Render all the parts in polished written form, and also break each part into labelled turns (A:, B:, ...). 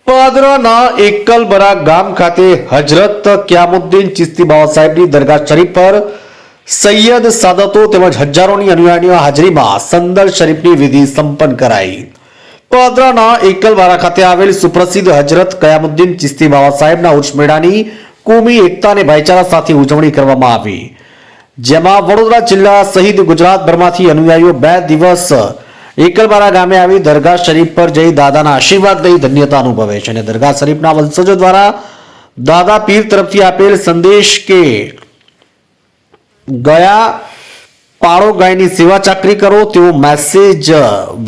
A: પાદરાના એકલબરા ગામ ખાતે હજરત ક્યામુદ્દીન ચિશ્તી બાવા સાહેબની દરગાહ શરીફ પર સૈયદ સાદતો તેમજ હજારોની અનુયાયીઓ હાજરીમાં સંદલ શરીફની વિધિ સંપન્ન કરાઈ। પાદરાના એકલબરા ખાતે આવેલ સુપ્રસિદ્ધ હજરત ક્યામુદ્દીન ચિશ્તી બાવા સાહેબના ઉર્સ મેળાની કોમી એકતા અને ભાઈચારા સાથે ઉજવણી કરવામાં આવી, જેમાં વડોદરા જિલ્લા સહિત ગુજરાતભરમાંથી અનુયાયીઓ 2 દિવસ એકલબરા ગામે આવી દરગાહ શરીફ પર જઈ દાદાના આશીર્વાદ લઈ ધન્યતા અનુભવે છે અને દરગાહ શરીફના વંશજો દ્વારા દાદા પીર તરફથી આપેલ સંદેશ કે ગયા પાળો ગાયની સેવા ચાકરી કરો તેવો મેસેજ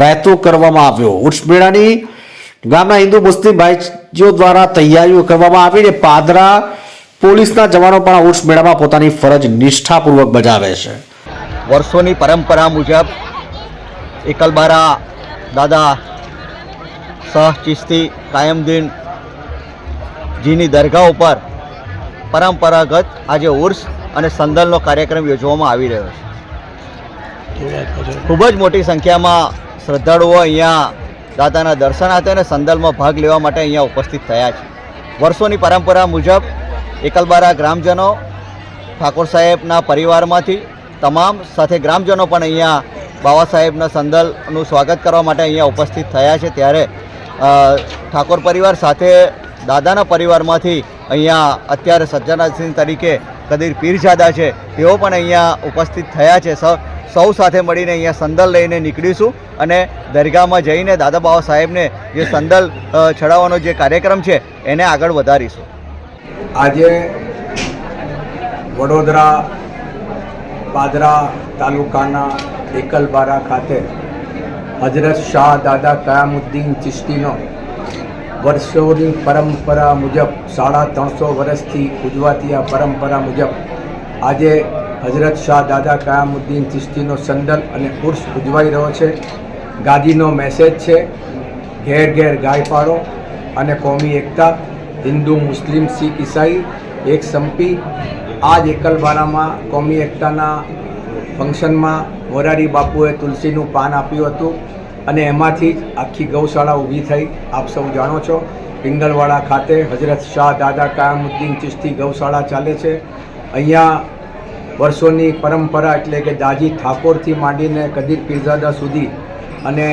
A: વહેતો કરવામાં આવ્યો। ઉર્સ મેળાની ગામના હિન્દુ મુસ્લિમ ભાઈઓ દ્વારા તૈયારીઓ કરવામાં આવી અને પાદરા પોલીસના જવાનો પણ ઉર્સ મેળામાં પોતાની ફરજ નિષ્ઠાપૂર્વક બજાવે છે।
B: વર્ષોની પરંપરા મુજબ એકલબરા દાદા શાહ ચિશ્તી કાયમુદ્દીન જીની દરગાહ ઉપર પરંપરાગત આજે ઉર્સ અને સંદલનો કાર્યક્રમ યોજવામાં આવી રહ્યો છે। ખૂબ જ મોટી સંખ્યામાં શ્રદ્ધાળુઓ અહીંયા દાદાના દર્શનાર્થે અને સંદલમાં ભાગ લેવા માટે અહીંયા ઉપસ્થિત થયા છે। વર્ષોની પરંપરા મુજબ એકલબરા ગ્રામજનો ઠાકોર સાહેબના પરિવારમાંથી તમામ સાથે ગ્રામજનો પણ અહીંયા બાવા સાહેબના સંદલનું સ્વાગત કરવા માટે અહીંયા ઉપસ્થિત થયા છે। ત્યારે ઠાકોર પરિવાર સાથે દાદાના પરિવારમાંથી અહીંયા અત્યારે સજ્જનાસિંહ તરીકે કદીર પીરજાદા છે, તેઓ પણ અહીંયા ઉપસ્થિત થયા છે। સૌ સાથે મળીને અહીંયા સંદલ લઈને નીકળીશું અને દરગાહમાં જઈને દાદા બાવા સાહેબને જે સંદલ ચડાવવાનો જે કાર્યક્રમ છે એને આગળ વધારીશું।
C: આજે વડોદરા પાદરા તાલુકાના એકલબરા ખાતે હજરત શાહ દાદા કયામુદ્દીન ચિશ્તીનો વર્ષોની પરંપરા મુજબ 350 વર્ષથી ઉજવાતી આ પરંપરા મુજબ આજે હજરત શાહ દાદા કયામુદ્દીન ચિશ્તીનો સંદલ અને ઉર્સ ઉજવાઈ રહ્યો છે। ગાદીનો મેસેજ છે ઘેર ઘેર ગાય પાડો અને કોમી એકતા, હિન્દુ મુસ્લિમ શીખ ઈસાઈ એક સંપી। આ જ એકલબરામાં કોમી એકતાના ફંક્શનમાં મોરારી બાપુએ તુલસીનું પાન આપ્યું હતું અને એમાંથી જ આખી ગૌશાળા ઊભી થઈ। આપ સૌ જાણો છો પિંગલવાડા ખાતે હજરત શાહ દાદા કયામુદ્દીન ચિશ્તી ગૌશાળા ચાલે છે। અહીંયા વર્ષોની પરંપરા એટલે કે દાજી ઠાકોરથી માંડીને કદીર પીરજાદા સુધી અને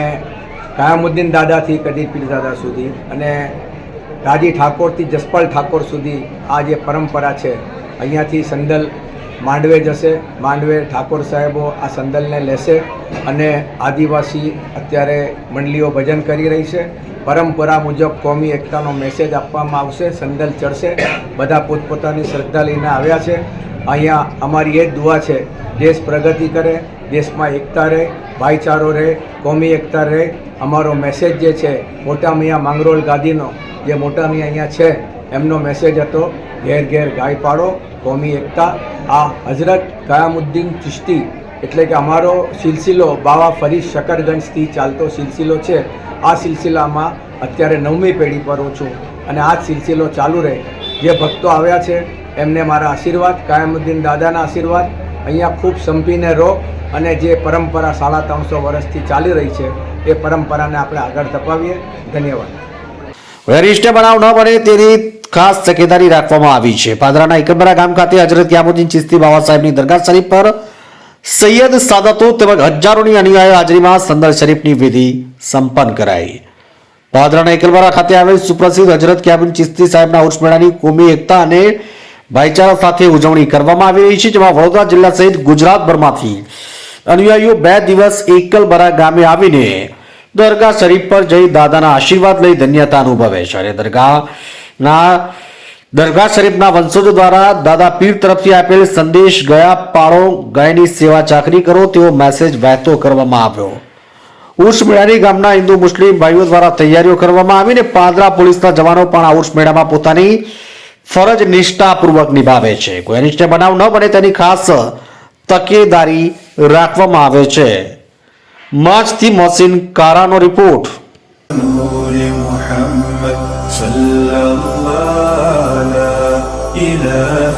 C: કયામુદ્દીન દાદાથી કદીર પીરજાદા સુધી અને દાજી ઠાકોરથી જસપાલ ઠાકોર સુધી આ જે પરંપરા છે અહીંયાથી સંદલ માંડવે જશે। માંડવે ઠાકોર સાહેબો આ સંદલને લેશે અને આદિવાસી અત્યારે મંડળીઓ ભજન કરી રહી છે। પરંપરા મુજબ કોમી એકતાનો મેસેજ આપવામાં આવશે, સંદલ ચડશે, બધા પોતપોતાની શ્રદ્ધા લઈને આવ્યા છે। અહીંયા અમારી એ જ દુઆ છે દેશ પ્રગતિ કરે, દેશમાં એકતા રહે, ભાઈચારો રહે, કોમી એકતા રહે। અમારો મેસેજ જે છે મોટા મિયા માંગરોળ ગાદીનો જે મોટા મિયા અહીંયા છે એમનો મેસેજ હતો ઘેર ઘેર ગાય પાડો, કોમી એકતા। આ હજરત કયામુદ્દીન ચિશ્તી એટલે કે અમારો સિલસિલો બાવા ફરીદ શકરગંજથી ચાલતો સિલસિલો છે। આ સિલસિલામાં અત્યારે 9મી પેઢી પર હું છું અને આ જ સિલસિલો ચાલુ રહે। જે ભક્તો આવ્યા છે એમને મારા આશીર્વાદ, કયામુદ્દીન દાદાના આશીર્વાદ। અહીંયા ખૂબ સંપીને રહો અને જે પરંપરા 350 વર્ષથી ચાલી રહી છે એ પરંપરાને આપણે આગળ ધપાવીએ। ધન્યવાદ।
A: વેરિસ્ટે બનાવ ન બને તેની ખાસ તકેદારી રાખવામાં આવી છે। પાદરાના એકલબરા ગામ ખાતે હજરત ક્યામુદ્દીન ચિશ્તી બાવા સાહેબની દરગાહ શરીફ પર સૈયદ સાદતો તેમજ હજારોની અનુયાયીઓ હાજરીમાં સંદલ શરીફની વિધિ સંપન્ન કરાઈ। પાદરાના એકલબરા ખાતે આવેલ સુપ્રસિદ્ધ હજરત ક્યામુદ્દીન ચિશ્તી સાહેબના ઉર્સ મેળાની કોમી એકતા અને ભાઈચારા સાથે ઉજવણી કરવામાં આવી રહી છે, જેમાં વડોદરા જિલ્લા સહિત ગુજરાતભરમાંથી અનુયાયીઓ 2 દિવસ એકલબરા ગામે આવીને દરગાહ શરીફ પર જઈ દાદાના આશીર્વાદ લઈ ધન્યતા અનુભવે છે અને દરગાહ શરીફના વંશજો દ્વારા દાદા પીર તરફથી આપેલ સંદેશ ગયા પાળો ગાયની સેવા ચાકરી કરો તેવો મેસેજ વહેતો કરવામાં આવ્યો। ઉર્સ મેળાની ગામના હિન્દુ મુસ્લિમ ભાઈઓ દ્વારા તૈયારીઓ કરવામાં આવી અને પાદરા પોલીસના જવાનો પણ આ ઉર્સ મેળામાં પોતાની ફરજ નિષ્ઠાપૂર્વક નિભાવે છે। કોઈ અનિષ્ટ બનાવ ન બને તેની ખાસ તકેદારી રાખવામાં આવે છે। માજથી મોહસિન કારાનો રિપોર્ટ।
D: صلى الله على إله